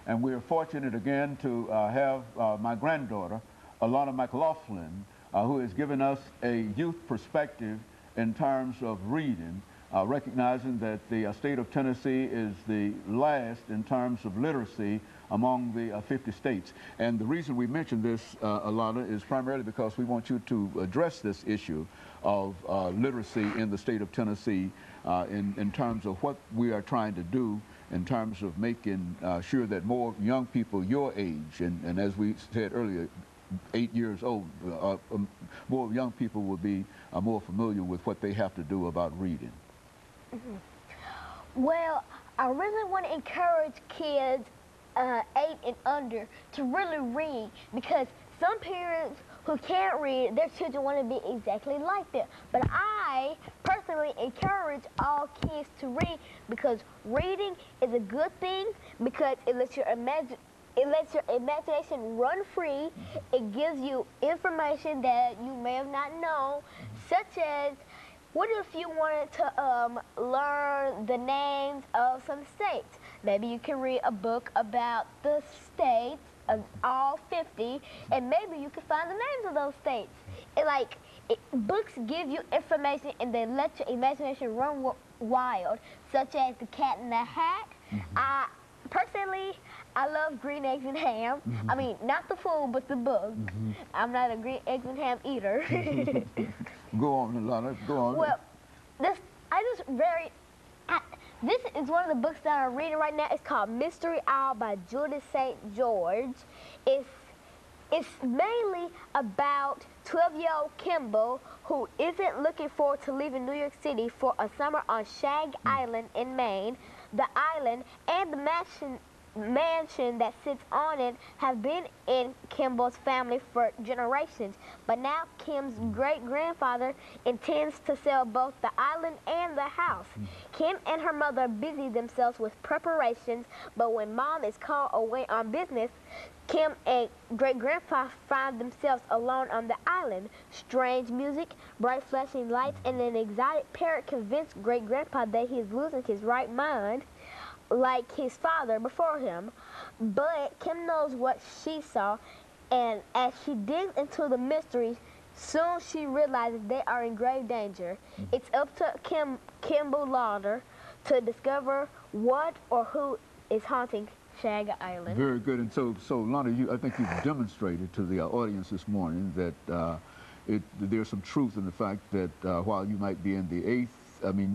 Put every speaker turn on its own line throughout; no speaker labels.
And we're fortunate again to have my granddaughter, Alana McLaughlin, who has given us a youth perspective in terms of reading, recognizing that the state of Tennessee is the last in terms of literacy among the 50 states. And the reason we mention this, Alana, is primarily because we want you to address this issue of literacy in the state of Tennessee in terms of what we are trying to do in terms of making sure that more young people your age, and as we said earlier, 8 years old, more young people will be more familiar with what they have to do about reading.
Well, I really want to encourage kids 8 and under to really read, because some parents who can't read, their children want to be exactly like them. But I personally encourage all kids to read, because reading is a good thing, because it lets your imagination run free. It gives you information that you may have not known, such as, what if you wanted to learn the names of some states? Maybe you can read a book about the states of all 50, and maybe you can find the names of those states. Books give you information and they let your imagination run wild, such as The Cat in the Hat. Personally, I love Green Eggs and Ham. I mean, not the food, but the book. I'm not a green eggs and ham eater.
Go on, Alana, go on.
Well, this is one of the books that I'm reading right now. It's called Mystery Owl by Judith St. George. It's mainly about 12-year-old Kimball, who isn't looking forward to leaving New York City for a summer on Shag Island in Maine. The island and the mansion that sits on it have been in Kimball's family for generations, but now Kim's great-grandfather intends to sell both the island and the house. Kim and her mother busy themselves with preparations, but when Mom is called away on business, Kim and great-grandpa find themselves alone on the island. Strange music, bright flashing lights, and an exotic parrot convince great-grandpa that he is losing his right mind, like his father before him. But Kim knows what she saw, and as she digs into the mystery, soon she realizes they are in grave danger. It's up to Kimball Lauder to discover what or who is haunting Shag Island.
Very good. And so Lana, I think you've demonstrated to the audience this morning that there's some truth in the fact that while you might be in the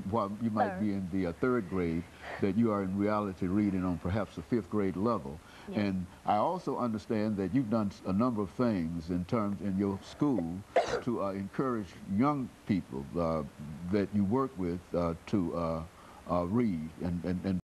while you might be in the 3rd grade, that you are in reality reading on perhaps the 5th grade level. Yes. And I also understand that you've done a number of things in your school to encourage young people that you work with to read and